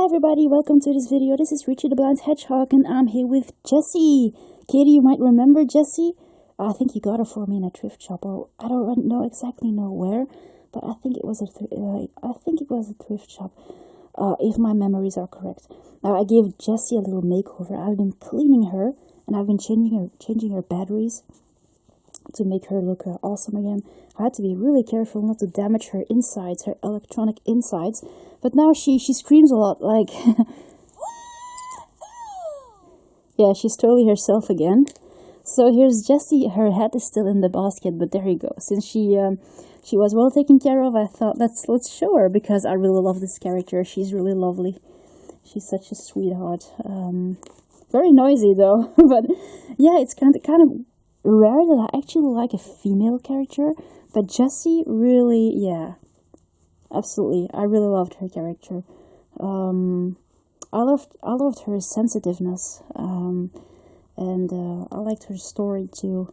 everybody, welcome to this video. This is Richie the Blind Hedgehog and I'm here with Jessie. Katie, you might remember Jessie. I think you got her for me in a thrift shop, or I don't know exactly where, but I think it was a thrift shop, if my memories are correct. Now I gave Jessie a little makeover. I've been cleaning her and I've been changing her batteries to make her look awesome again. I had to be really careful not to damage her insides, her electronic insides. But now she screams a lot, like yeah, she's totally herself again. So here's Jessie. Her head is still in the basket, but there you go. Since she was well taken care of, I thought let's show her, because I really love this character. She's really lovely. She's such a sweetheart. Very noisy though, but yeah, it's kind of rare that I actually like a female character, but Jessie really, yeah, absolutely, I really loved her character. I loved her sensitiveness, and I liked her story too.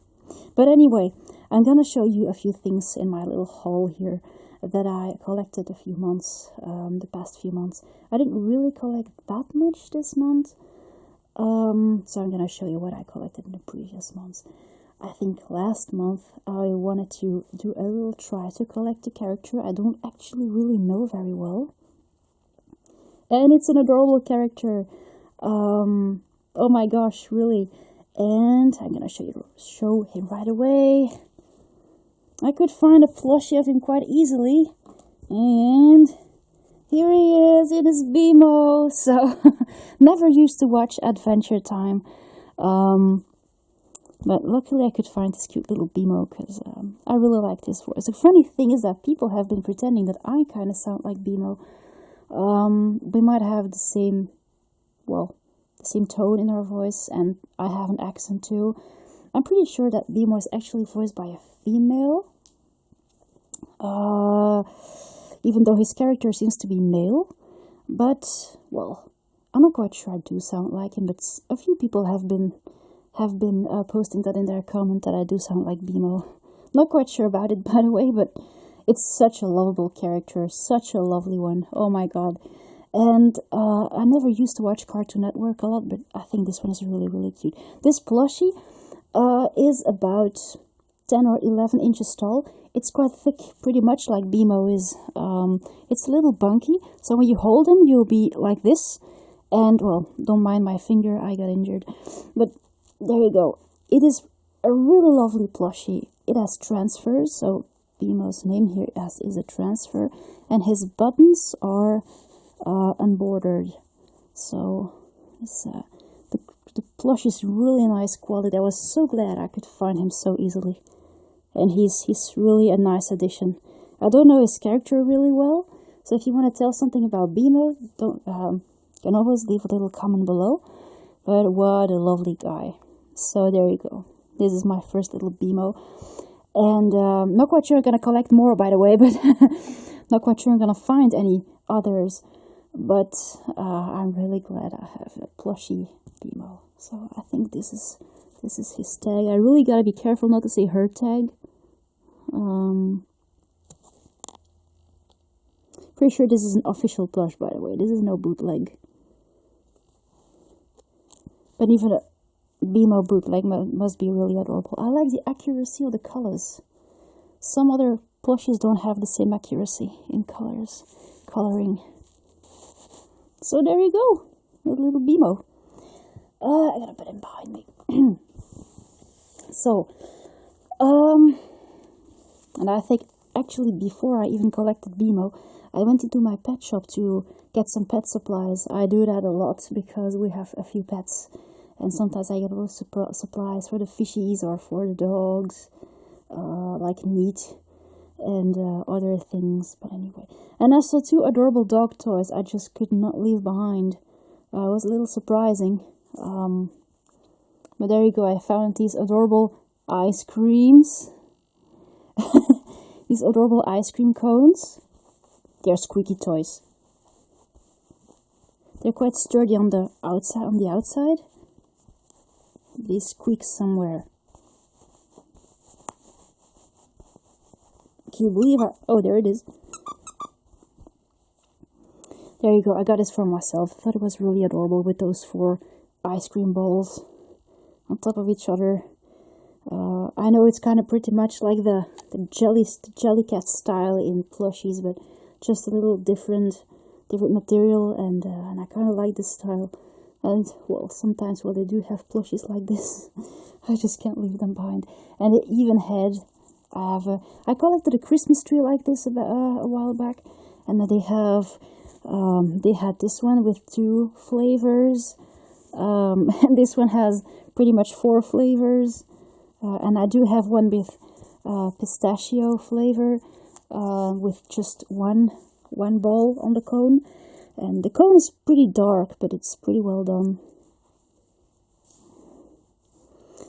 But anyway, I'm gonna show you a few things in my little haul here that I collected a few months, the past few months. I didn't really collect that much this month, so I'm gonna show you what I collected in the previous months. I think last month I wanted to do a little try to collect a character I don't actually really know very well. And it's an adorable character. Oh my gosh, really. And I'm gonna show him right away. I could find a plushie of him quite easily. And here he is, it is BMO. So, never used to watch Adventure Time. But luckily I could find this cute little BMO, because I really like his voice. The funny thing is that people have been pretending that I kind of sound like BMO. We might have the same tone in our voice, and I have an accent too. I'm pretty sure that BMO is actually voiced by a female. Even though his character seems to be male. But, well, I'm not quite sure I do sound like him, but a few people have been posting that in their comment that I do sound like BMO. Not quite sure about it, by the way, but it's such a lovable character, such a lovely one. Oh my god. And I never used to watch Cartoon Network a lot, but I think this one is really, really cute. This plushie is about 10 or 11 inches tall. It's quite thick, pretty much like BMO is. It's a little bunky, so when you hold him, you'll be like this. And, well, don't mind my finger, I got injured. But there you go. It is a really lovely plushie. It has transfers, so BMO's name here is a transfer, and his buttons are unbordered. So it's, the plush is really nice quality. I was so glad I could find him so easily, and he's really a nice addition. I don't know his character really well, so if you want to tell something about BMO, can always leave a little comment below. But what a lovely guy. So there you go. This is my first little BMO. And not quite sure I'm going to collect more, by the way, but not quite sure I'm going to find any others. But I'm really glad I have a plushie BMO. So I think this is his tag. I really got to be careful not to say her tag. Pretty sure this is an official plush, by the way. This is no bootleg. But even a BMO bootleg must be really adorable. I like the accuracy of the colors. Some other plushies don't have the same accuracy in coloring. So there you go, a little BMO. I gotta put him behind me. So, and I think actually before I even collected BMO, I went into my pet shop to get some pet supplies. I do that a lot because we have a few pets. And sometimes I get little supplies for the fishies or for the dogs, like meat and other things. But anyway, and I saw 2 adorable dog toys I just could not leave behind. It was a little surprising. But there you go, I found these adorable ice creams. These adorable ice cream cones. They're squeaky toys. They're quite sturdy on the outside. They squeak somewhere. Can you believe oh, there it is. There you go. I got this for myself. I thought it was really adorable with those 4 ice cream balls on top of each other. I know it's kind of pretty much like the Jellycat style in plushies, but just a little different material, and I kind of like this style. And well, sometimes they do have plushies like this. I just can't leave them behind. And it even had, I collected a Christmas tree like this a while back, and then they had this one with 2 flavors, and this one has pretty much 4 flavors, and I do have one with pistachio flavor, with just one ball on the cone, and the cone is pretty dark, but it's pretty well done.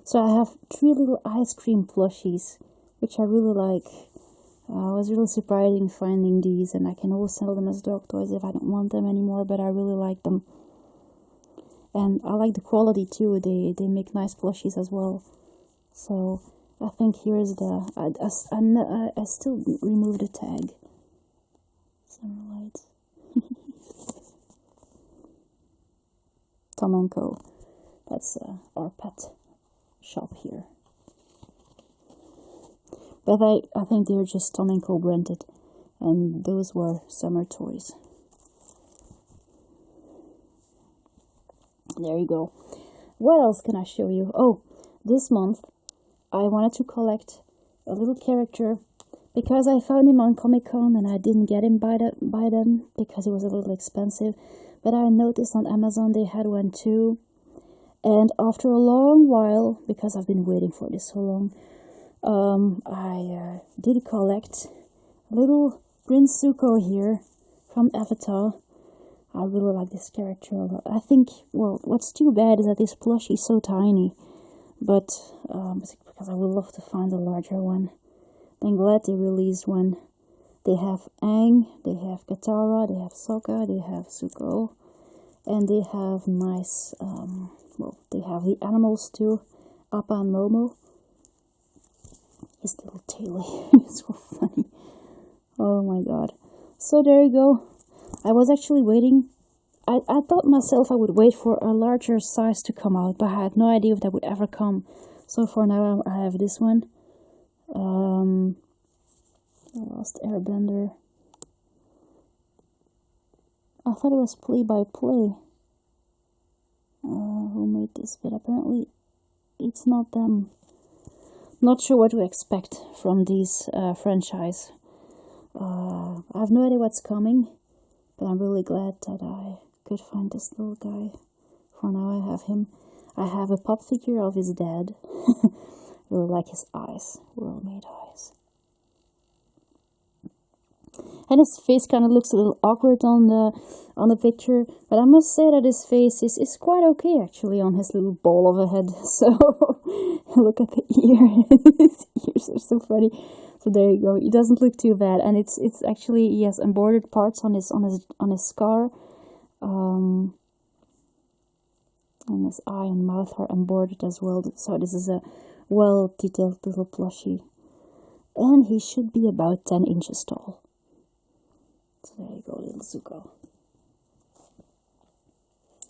So I have 3 little ice cream plushies, which I really like. I was really surprised in finding these, and I can always sell them as dog toys if I don't want them anymore, but I really like them. And I like the quality too. They make nice plushies as well. So I think here's the, I still remove the tag. Summer lights. Tom & Co. That's our pet shop here. But I think they're just Tom & Co branded, and those were summer toys. There you go. What else can I show you? Oh, this month I wanted to collect a little character because I found him on Comic-Con and I didn't get him by them because it was a little expensive. But I noticed on Amazon they had one too. And after a long while, because I've been waiting for this so long, I did collect little Prince Zuko here from Avatar. I really like this character a lot. I think, well, what's too bad is that this plushie is so tiny, but because I would love to find a larger one. I'm glad they released one. They have Aang, they have Katara, they have Sokka, they have Zuko, and they have nice, well, they have the animals too, Appa and Momo. His little tail is so funny. Oh my god. So there you go. I was actually waiting. I thought myself I would wait for a larger size to come out, but I had no idea if that would ever come. So for now I have this one. The Last Airbender. I thought it was Play by Play. Who made this, but apparently it's not them. Not sure what to expect from these franchise. I have no idea what's coming, but I'm really glad that I could find this little guy. For now I have him. I have a pop figure of his dad. Really like his eyes, well-made eyes. And his face kind of looks a little awkward on the picture, but I must say that his face is quite okay actually on his little ball of a head. So look at the ear. His ears are so funny. So there you go. He doesn't look too bad, and it's actually, he has embroidered parts on his scar. And his eye and mouth are embroidered as well. So this is a well detailed little plushie, and he should be about 10 inches tall. So there you go, little Zuko.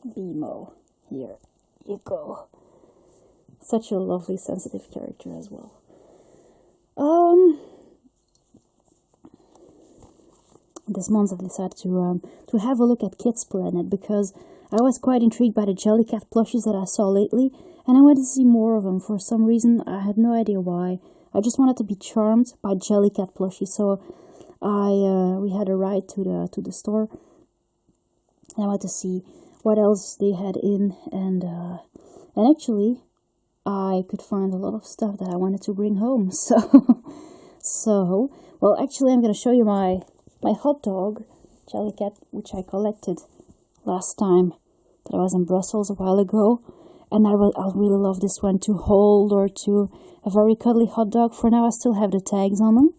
Bimo, here you go. Such a lovely, sensitive character as well. This month I decided to have a look at Kids Planet because I was quite intrigued by the Jellycat plushies that I saw lately, and I wanted to see more of them. For some reason, I had no idea why. I just wanted to be charmed by Jellycat plushies, so we had a ride to the store, and I wanted to see what else they had in, and actually I could find a lot of stuff that I wanted to bring home. So well, actually I'm going to show you my hot dog Jellycat, which I collected last time that I was in Brussels a while ago, and I'll really love this one to hold, or to a very cuddly hot dog. For now I still have the tags on them.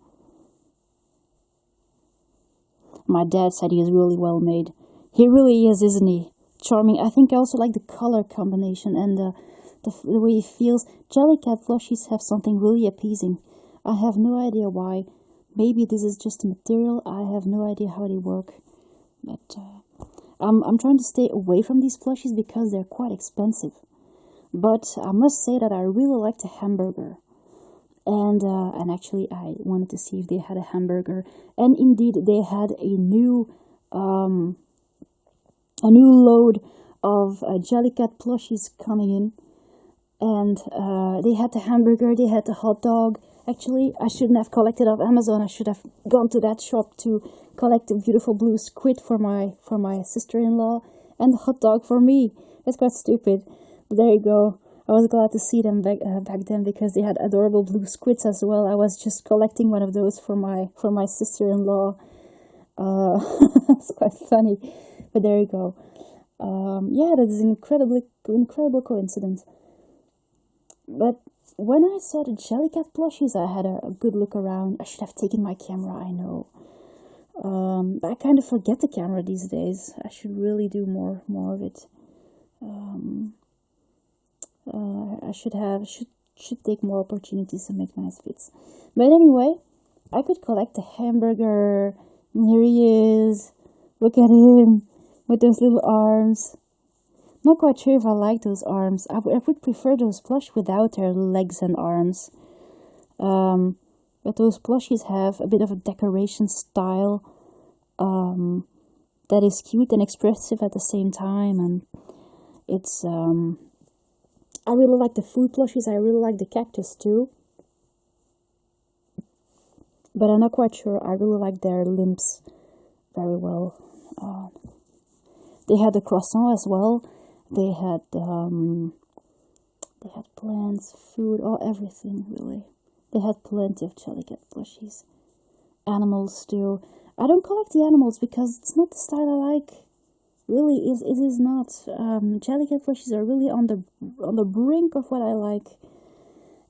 My dad said he is really well made. He really is, isn't he? Charming. I think I also like the color combination and the way he feels. Jellycat plushies have something really appeasing. I have no idea why. Maybe this is just a material. I have no idea how they work. But I'm trying to stay away from these plushies because they're quite expensive. But I must say that I really like the hamburger. And actually I wanted to see if they had a hamburger. And indeed they had a new load of Jellycat plushies coming in. And they had the hamburger, they had the hot dog. Actually, I shouldn't have collected off Amazon. I should have gone to that shop to collect a beautiful blue squid for my sister-in-law and the hot dog for me. That's quite stupid. But there you go. I was glad to see them back then because they had adorable blue squids as well. I was just collecting one of those for my sister-in-law. It's quite funny, but there you go. Yeah, that is an incredible coincidence. But when I saw the Jellycat plushies, I had a good look around. I should have taken my camera, I know. But I kind of forget the camera these days. I should really do more of it. I should take more opportunities to make nice fits. But anyway, I could collect the hamburger. And here he is. Look at him with those little arms. Not quite sure if I like those arms. I would prefer those plush without their legs and arms. But those plushies have a bit of a decoration style that is cute and expressive at the same time. And it's... I really like the food plushies. I really like the cactus too. But I'm not quite sure. I really like their limbs very well. They had the croissant as well. They had plants, food, everything really. They had plenty of Jellycat plushies. Animals too. I don't collect the animals because it's not the style I like. Really, it is not. Jellycat plushies are really on the brink of what I like.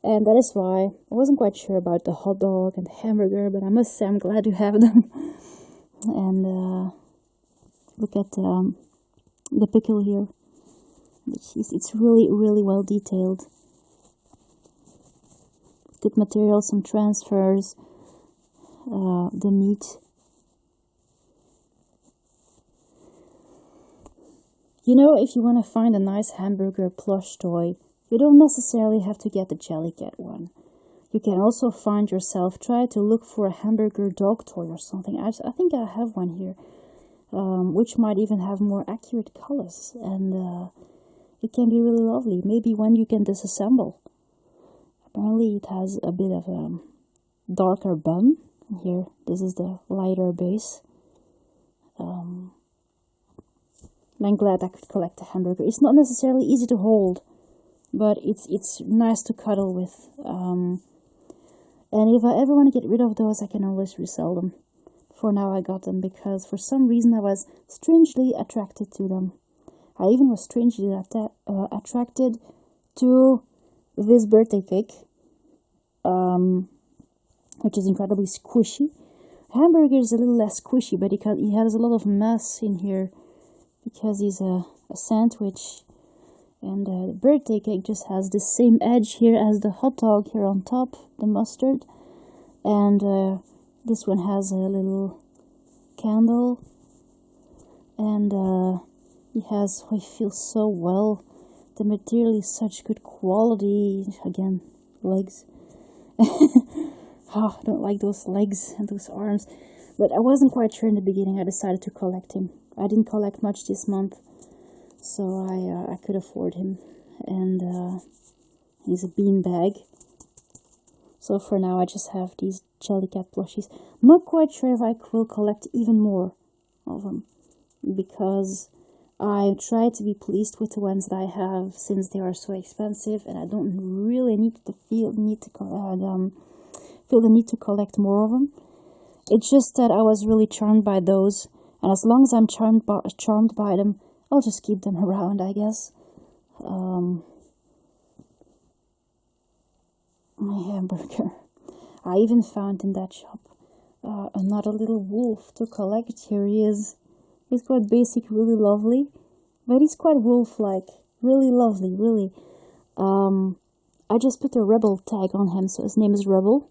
And that is why I wasn't quite sure about the hot dog and the hamburger, but I must say I'm glad to have them. And look at the pickle here. It's really, really well detailed. Good material, some transfers, the meat. You know, if you want to find a nice hamburger plush toy, you don't necessarily have to get the Jellycat one. You can also find yourself, try to look for a hamburger dog toy or something. I think I have one here, which might even have more accurate colors. And it can be really lovely. Maybe one you can disassemble. Apparently it has a bit of a darker bun. Here, this is the lighter base. I'm glad I could collect a hamburger. It's not necessarily easy to hold, but it's nice to cuddle with. And if I ever want to get rid of those, I can always resell them. For now I got them because for some reason I was strangely attracted to them. I even was strangely attracted to this birthday cake, which is incredibly squishy. Hamburger is a little less squishy, but he has a lot of mass in here because he's a sandwich. And the birthday cake just has the same edge here as the hot dog here on top, the mustard. And this one has a little candle. And it feels so well. The material is such good quality. Again, legs. I don't like those legs and those arms. But I wasn't quite sure in the beginning. I decided to collect him. I didn't collect much this month, so I could afford him. And he's a beanbag. So for now, I just have these Jellycat plushies. I'm not quite sure if I will collect even more of them, because I try to be pleased with the ones that I have, since they are so expensive, and I don't really feel the need to collect more of them. It's just that I was really charmed by those, and as long as I'm charmed by them, I'll just keep them around, I guess. My hamburger. I even found in that shop another little wolf to collect. Here he is. He's quite basic, really lovely, but he's quite wolf-like. Really lovely, really. I just put a Rebel tag on him, so his name is Rebel.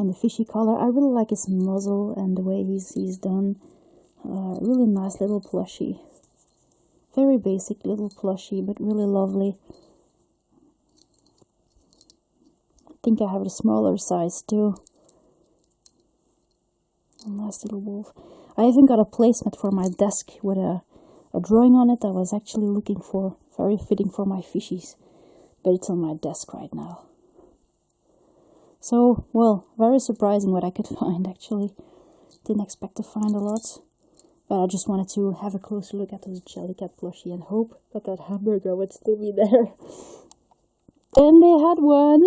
and the fishy color. I really like his muzzle and the way he's done. Really nice little plushie. Very basic little plushie, but really lovely. I think I have a smaller size too. A nice little wolf. I even got a placement for my desk with a drawing on it I was actually looking for. Very fitting for my fishies. But it's on my desk right now. So, well, very surprising what I could find actually. Didn't expect to find a lot. But I just wanted to have a closer look at those Jellycat plushie and hope that that hamburger would still be there. And they had one.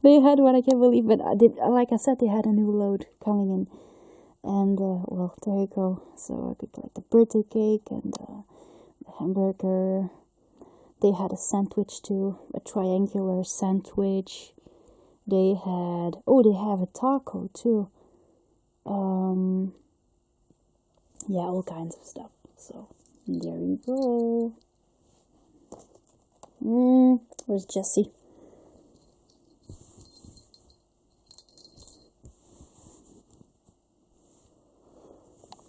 They had one, I can't believe it. Like I said, they had a new load coming in. And, well, there you go. So I could collect the birthday cake and the hamburger. They had a sandwich too, a triangular sandwich. They had, they have a taco too. Yeah, all kinds of stuff. So, there you go. Where's Jessie?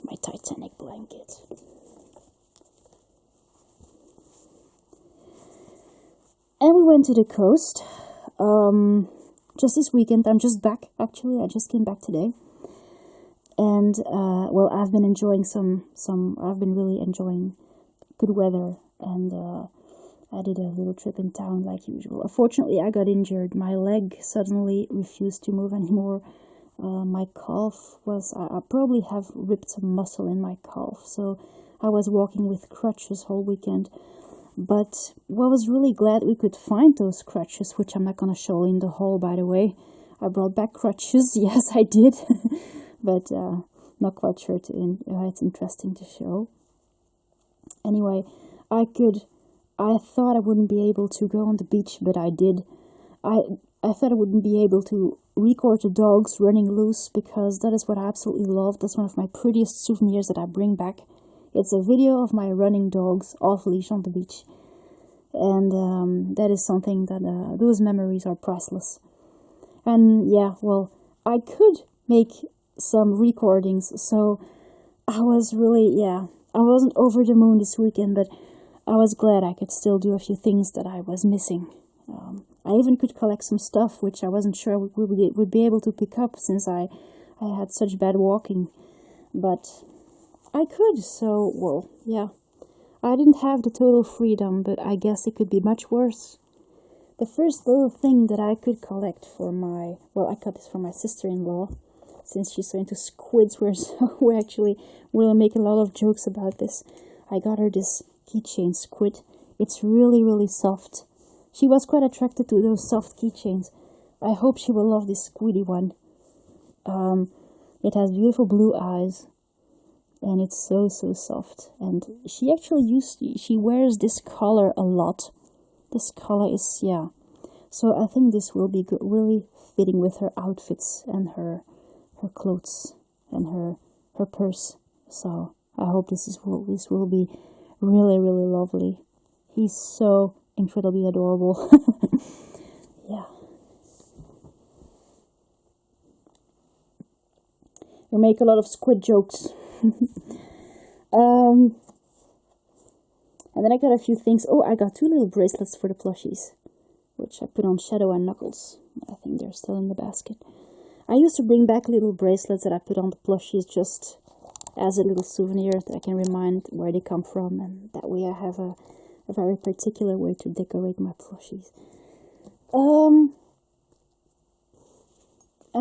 My Titanic blanket. And we went to the coast. Just this weekend. I'm just back, actually. I just came back today. And, well, I've been enjoying I've been really enjoying good weather. And, I did a little trip in town like usual. Unfortunately, I got injured. My leg suddenly refused to move anymore. My calf I probably have ripped some muscle in my calf. So I was walking with crutches whole weekend. But I was really glad we could find those crutches, which I'm not going to show in the haul, by the way. I brought back crutches. Yes, I did. But not quite sure it's interesting to show. Anyway, I thought I wouldn't be able to go on the beach, but I did. I thought I wouldn't be able to record the dogs running loose, because that is what I absolutely love. That's one of my prettiest souvenirs that I bring back. It's a video of my running dogs off leash on the beach. And that is something that, those memories are priceless. And yeah, well, I could make some recordings, so I was really, I wasn't over the moon this weekend, but I was glad I could still do a few things that I was missing. I even could collect some stuff, which I wasn't sure would be able to pick up, since I had such bad walking. But I could, so, well, yeah. I didn't have the total freedom, but I guess it could be much worse. The first little thing that I could collect for I got this for my sister-in-law, since she's so into squids, we actually will make a lot of jokes about this. I got her this keychain squid. It's really, really soft. She was quite attracted to those soft keychains. I hope she will love this squiddy one. It has beautiful blue eyes. And it's so, so soft. And she actually she wears this color a lot. This color is, So I think this will be really fitting with her outfits and her clothes and her purse. So I hope this will be really, really lovely. He's so incredibly adorable. Yeah. We make a lot of squid jokes. And then I got a few things. I got 2 little bracelets for the plushies, which I put on Shadow and Knuckles. I think they're still in the basket. I used to bring back little bracelets that I put on the plushies just as a little souvenir that I can remind where they come from, and that way I have a very particular way to decorate my plushies. And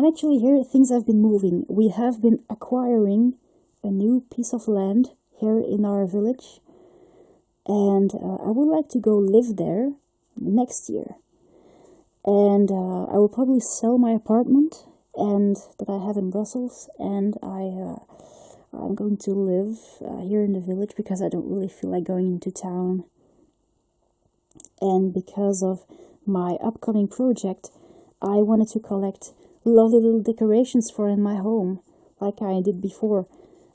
actually here things have been moving. We have been acquiring a new piece of land here in our village, and I would like to go live there next year. And I will probably sell my apartment and that I have in Brussels, and I'm going to live here in the village because I don't really feel like going into town. And because of my upcoming project, I wanted to collect lovely little decorations for in my home, like I did before.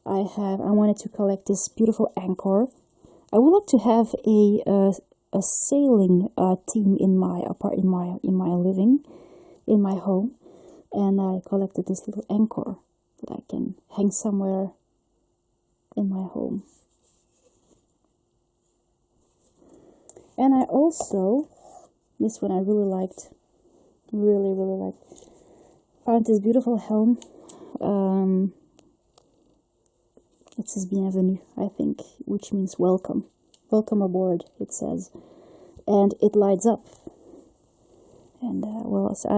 I wanted to collect this beautiful anchor. I would like to have a sailing team in my home, And I collected this little anchor that I can hang somewhere in my home. And I also, this one I really liked, really liked, found this beautiful helm. It says bienvenue, I think, which means welcome. Welcome aboard, it says. And it lights up. And, so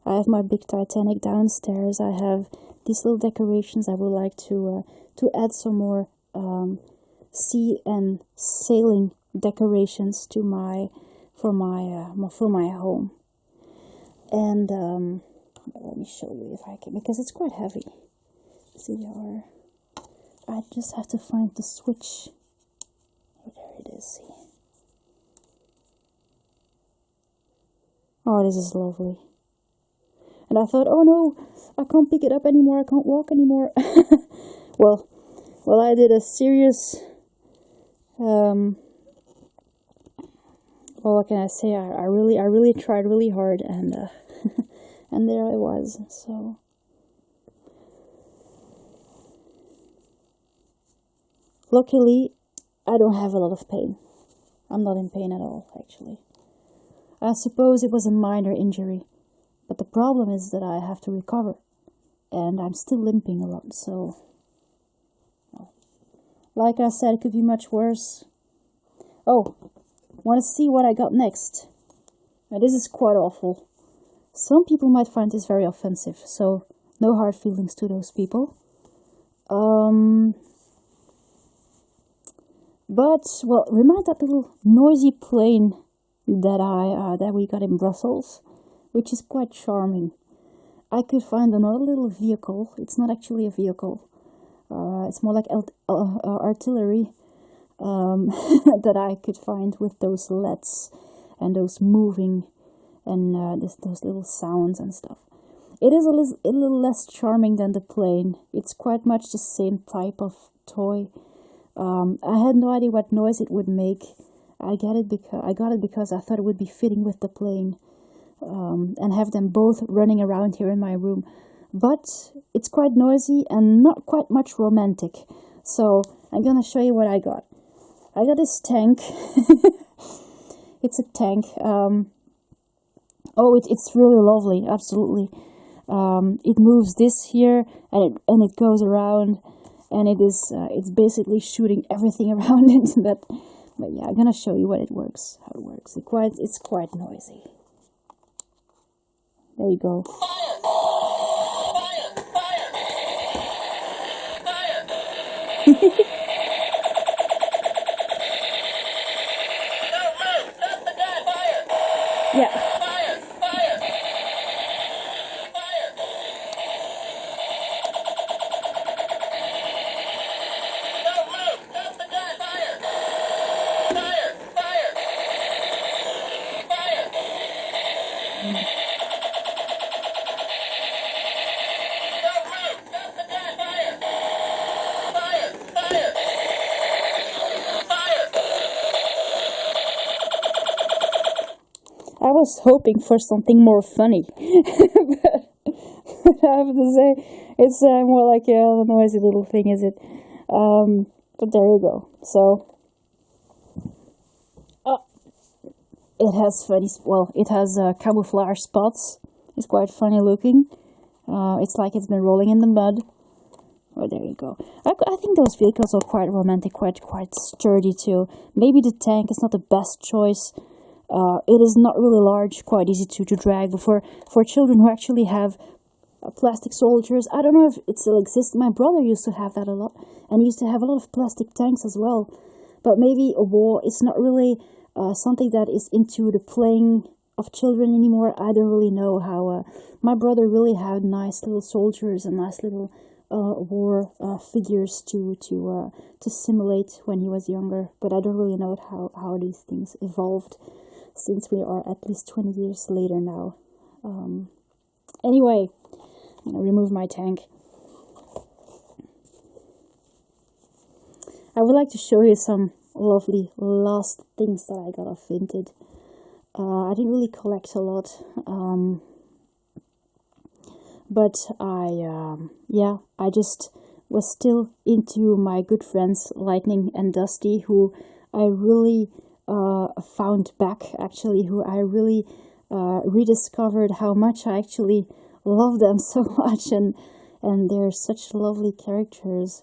I have my big Titanic downstairs. I have these little decorations. I would like to add some more sea and sailing decorations to for my home. And let me show you if I can, because it's quite heavy. See, I just have to find the switch. Oh, there it is. See. Oh, this is lovely. And I thought, oh no, I can't pick it up anymore. I can't walk anymore. well, I did a serious. Well, what can I say? I really tried really hard, and and there I was. So. Luckily, I don't have a lot of pain. I'm not in pain at all, actually. I suppose it was a minor injury, but the problem is that I have to recover, and I'm still limping a lot, so... Well, like I said, it could be much worse. Oh, want to see what I got next? Now, this is quite awful. Some people might find this very offensive, so no hard feelings to those people. But, well, remember that little noisy plane that we got in Brussels, which is quite charming. I could find another little vehicle. It's not actually a vehicle. It's more like artillery that I could find with those LEDs and those moving and those little sounds and stuff. It is a little less charming than the plane. It's quite much the same type of toy. I had no idea what noise it would make. I got it because I thought it would be fitting with the plane, and have them both running around here in my room. But it's quite noisy and not quite much romantic. So I'm gonna show you what I got. I got this tank. It's a tank. It's really lovely. Absolutely. It moves this here, and it goes around. And it's basically shooting everything around it. But yeah, I'm gonna show you how it works. It's quite noisy. There you go. Fire! Fire! Fire! Fire! Don't move! Stop the gun! Fire! Yeah. Fire! Fire! Fire! Don't move! Stop the gun! Fire! Fire! Fire! Fire! Don't move! Stop the gun! Fire! Fire! Fire! Fire! I was hoping for something more funny. But I have to say, it's more like a noisy little thing, is it? But there you go. So, it has camouflage spots. It's quite funny looking. It's like it's been rolling in the mud. Oh, there you go. I think those vehicles are quite romantic, quite sturdy too. Maybe the tank is not the best choice. It is not really large, quite easy to drag. But for children who actually have plastic soldiers, I don't know if it still exists. My brother used to have that a lot, and he used to have a lot of plastic tanks as well. But maybe a war, it's not really something that is into the playing of children anymore. I don't really know how. My brother really had nice little soldiers and nice little war figures to simulate when he was younger. But I don't really know how these things evolved, since we are at least 20 years later now. Anyway, I'm gonna remove my tank. I would like to show you some lovely last things that I got off Vinted. I didn't really collect a lot. But I just was still into my good friends Lightning and Dusty, who I really found back, actually, who I really rediscovered how much I actually love them so much, and they're such lovely characters,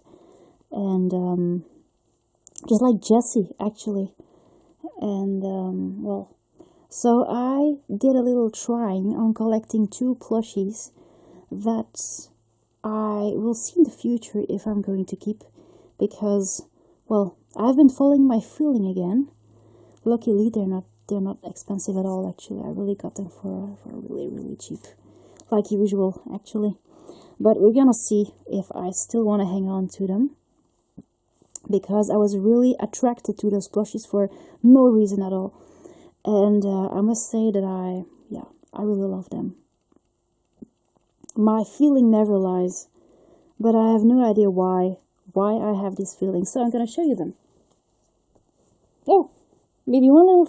and just like Jessie, actually. And so I did a little trying on collecting 2 plushies that I will see in the future if I'm going to keep, because, well, I've been following my feeling again. Luckily, they're not expensive at all, actually. I really got them for really, really cheap, like usual, actually. But we're gonna see if I still want to hang on to them, because I was really attracted to those plushies for no reason at all. And I must say that I really love them. My feeling never lies, but I have no idea why I have this feeling. So I'm gonna show you them. Oh, maybe one little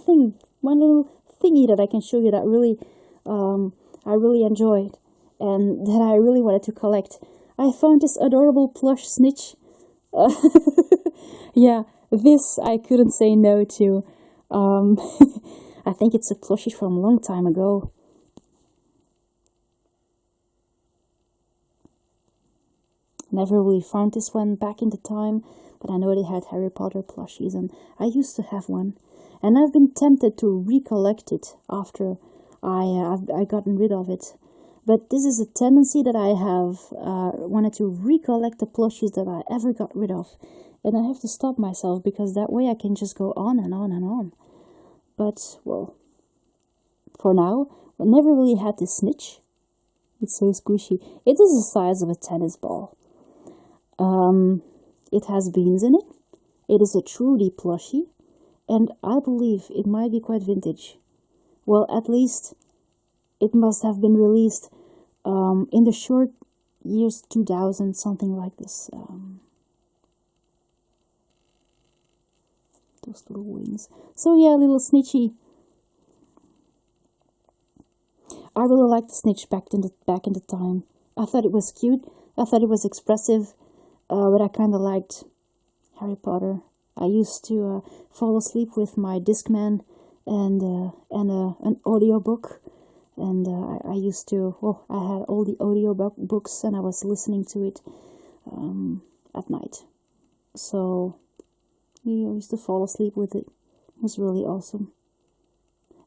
thingy that I can show you that really, I really enjoyed and that I really wanted to collect. I found this adorable plush snitch. Yeah, this I couldn't say no to. I think it's a plushie from a long time ago. Never really found this one back in the time, but I know they had Harry Potter plushies, and I used to have one. And I've been tempted to recollect it after I've gotten rid of it. But this is a tendency that I have wanted to recollect the plushies that I ever got rid of. And I have to stop myself, because that way I can just go on and on and on. But, well, for now, I never really had this snitch. It's so squishy. It is the size of a tennis ball. It has beans in it. It is a Trudy plushie. And I believe it might be quite vintage. Well, at least it must have been released in the short years 2000, something like this. Those little wings. So yeah, little snitchy. I really liked the snitch back in the time. I thought it was cute. I thought it was expressive. But I kind of liked Harry Potter. I used to fall asleep with my Discman and an audiobook. And I used to, I had all the audio books, and I was listening to it at night. So I used to fall asleep with it. It was really awesome.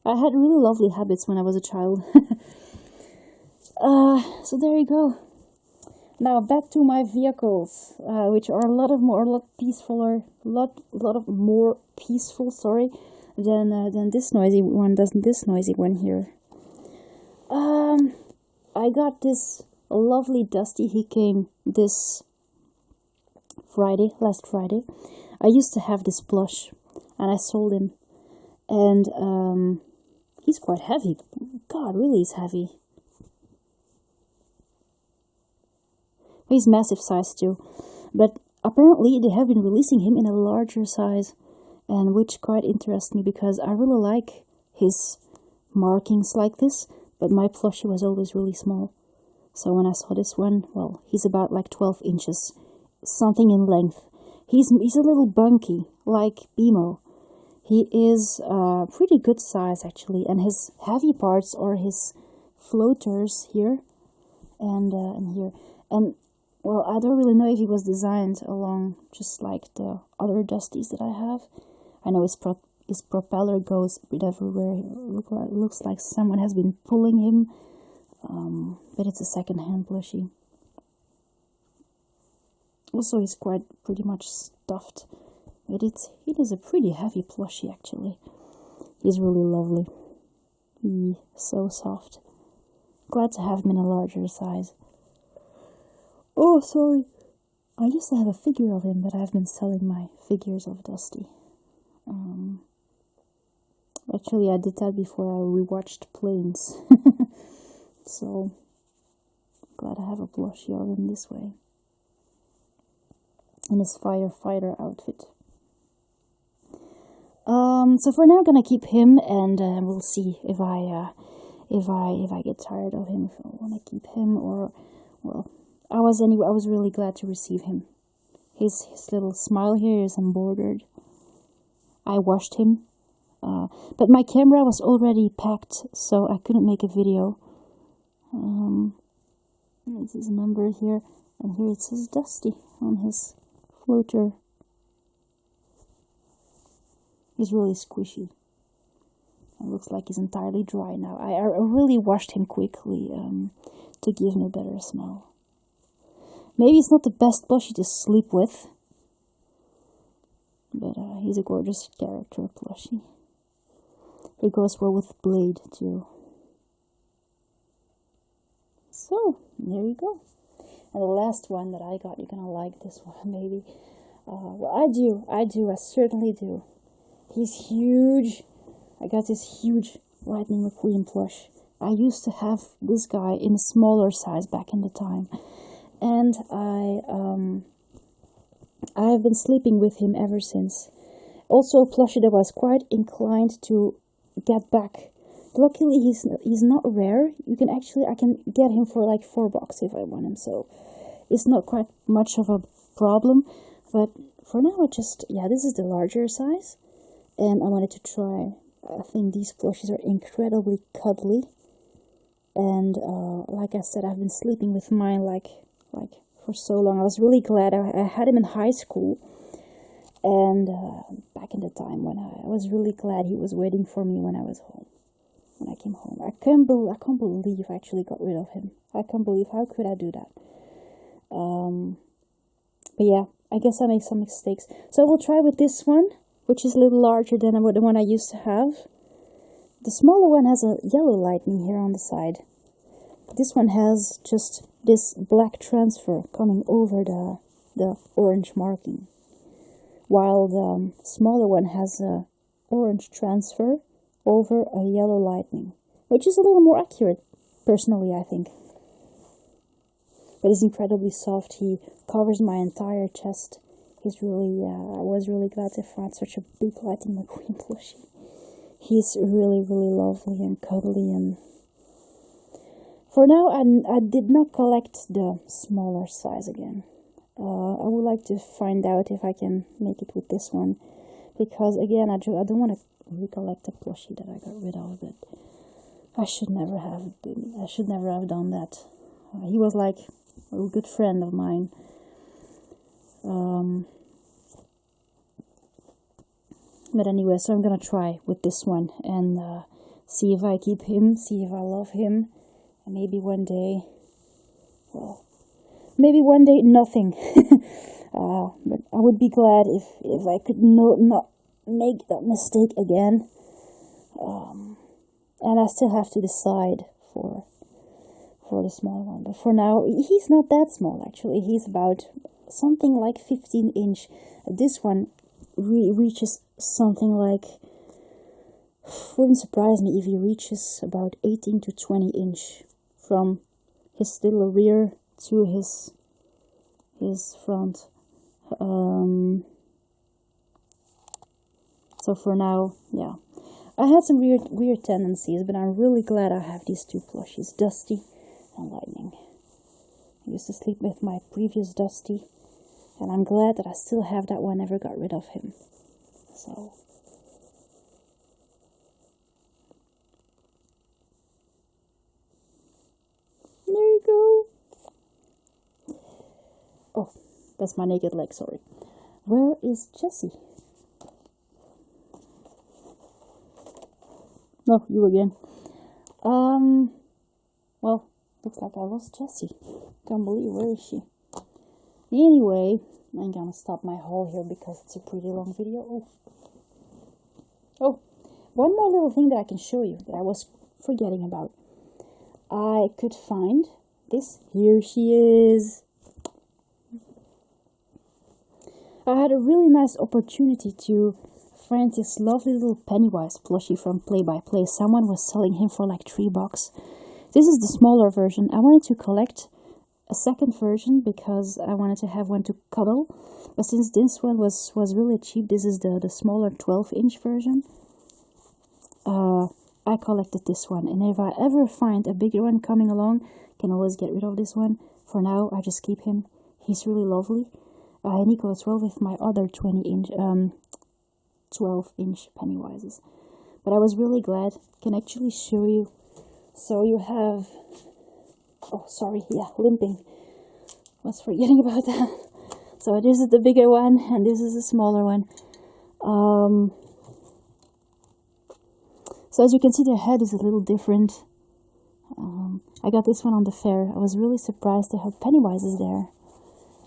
I had really lovely habits when I was a child. So there you go. Now back to my vehicles, which are a lot more peaceful than this noisy one here. I got this lovely Dusty. He came this last Friday. I used to have this plush, and I sold him, and he's quite heavy. God, really, he's heavy. He's massive size too, but apparently they have been releasing him in a larger size, and which quite interests me, because I really like his markings like this, but my plushie was always really small. So when I saw this one, well, he's about like 12 inches, something in length. He's a little bunky, like Bimo. He is pretty good size, actually, and his heavy parts are his floaters here and here. And well, I don't really know if he was designed along just like the other Dusties that I have. I know his propeller goes a bit everywhere. It looks like someone has been pulling him, but it's a second-hand plushie. Also, he's pretty much stuffed. But it is a pretty heavy plushie, actually. He's really lovely. He's so soft. Glad to have him in a larger size. Oh, sorry. I used to have a figure of him, but I've been selling my figures of Dusty. Actually, I did that before I rewatched Planes. So, glad I have a plushie of him this way. In his firefighter outfit. So for now, I'm gonna keep him, and we'll see if if I get tired of him, if I want to keep him, or, well, I was really glad to receive him. His little smile here is embroidered. I washed him, but my camera was already packed, so I couldn't make a video. There's his number here, and here it says Dusty on his floater. He's really squishy. It looks like he's entirely dry now. I really washed him quickly to give him a better smell. Maybe it's not the best plushie to sleep with, but he's a gorgeous character plushie. He goes well with Blade too. So, there you go. And the last one that I got, you're gonna like this one maybe. Well, I certainly do. He's huge. I got this huge Lightning McQueen plush. I used to have this guy in a smaller size back in the time. And I have been sleeping with him ever since. Also a plushie that was quite inclined to get back. Luckily he's not rare. I can get him for like $4 if I want him, so it's not quite much of a problem. But for now this is the larger size, and I wanted to try. I think these plushies are incredibly cuddly, and like I said, I've been sleeping with mine like for so long. I was really glad I had him in high school, and back in the time when I was really glad he was waiting for me when I was home. When I came home, I can't believe I actually got rid of him. I can't believe, how could I do that? But yeah, I guess I make some mistakes. So we'll try with this one, which is a little larger than the one I used to have. The smaller one has a yellow lightning here on the side. This one has just this black transfer coming over the orange marking, while the smaller one has a orange transfer over a yellow lightning, which is a little more accurate, personally, I think. But he's incredibly soft. He covers my entire chest. He's really, I was really glad to find such a big Lightning McQueen plushie. He's really, really lovely and cuddly, and for now, I did not collect the smaller size again. I would like to find out if I can make it with this one, because again, I don't want to recollect a plushie that I got rid of, but I should never have done that. He was like a good friend of mine. But anyway, so I'm gonna try with this one and see if I keep him, see if I love him, and maybe one day nothing. But I would be glad if I could not make that mistake again. And I still have to decide for the small one. But for now, he's not that small actually. He's about something like 15 inch. This one reaches something like, wouldn't surprise me if he reaches about 18 to 20 inch from his little rear to his front. So for now, yeah. I had some weird tendencies, but I'm really glad I have these two plushies, Dusty and Lightning. I used to sleep with my previous Dusty, and I'm glad that I still have that one, never got rid of him. So there you go. Oh, that's my naked leg, sorry. Where is Jessie? No, you again. Well, looks like I lost Jessie. Can't believe, where is she? Anyway, I'm gonna stop my haul here because it's a pretty long video. Oh, one more little thing that I can show you that I was forgetting about. I could find this. Here she is. I had a really nice opportunity to find this lovely little Pennywise plushie from Play by Play. Someone was selling him for like $3. This is the smaller version. I wanted to collect a second version because I wanted to have one to cuddle. But since this one was really cheap, this is the smaller 12-inch version. I collected this one, and if I ever find a bigger one coming along, I can always get rid of this one. For now, I just keep him. He's really lovely. And he goes well with my other 12-inch Pennywises. But I was really glad. I can actually show you. So you have, oh sorry, yeah, limping. Was forgetting about that. So this is the bigger one, and this is the smaller one. So as you can see, their head is a little different. I got this one on the fair. I was really surprised to have Pennywises there.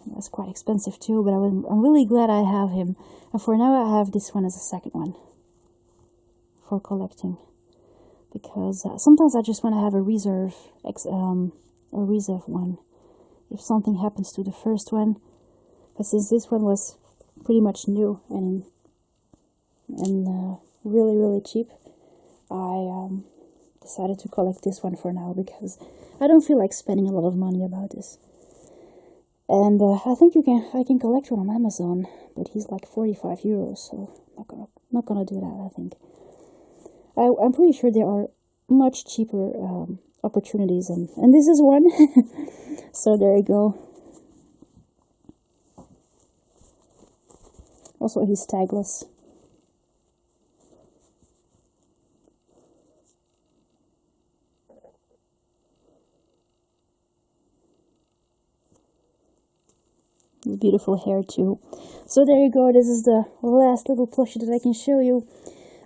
It was quite expensive too, but I'm really glad I have him. And for now, I have this one as a second one for collecting, because sometimes I just want to have a reserve one if something happens to the first one. But since this one was pretty much new and really, really cheap, I decided to collect this one for now, because I don't feel like spending a lot of money about this. And I think I can collect one on Amazon, but he's like 45 euros, so not gonna do that. I think I'm pretty sure there are much cheaper opportunities, and this is one. So there you go. Also, he's tagless. Beautiful hair too. So there you go. This is the last little plushie that I can show you.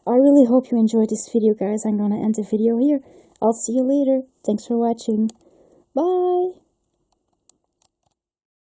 I really hope you enjoyed this video, guys. I'm gonna end the video here. I'll see you later. Thanks for watching. Bye.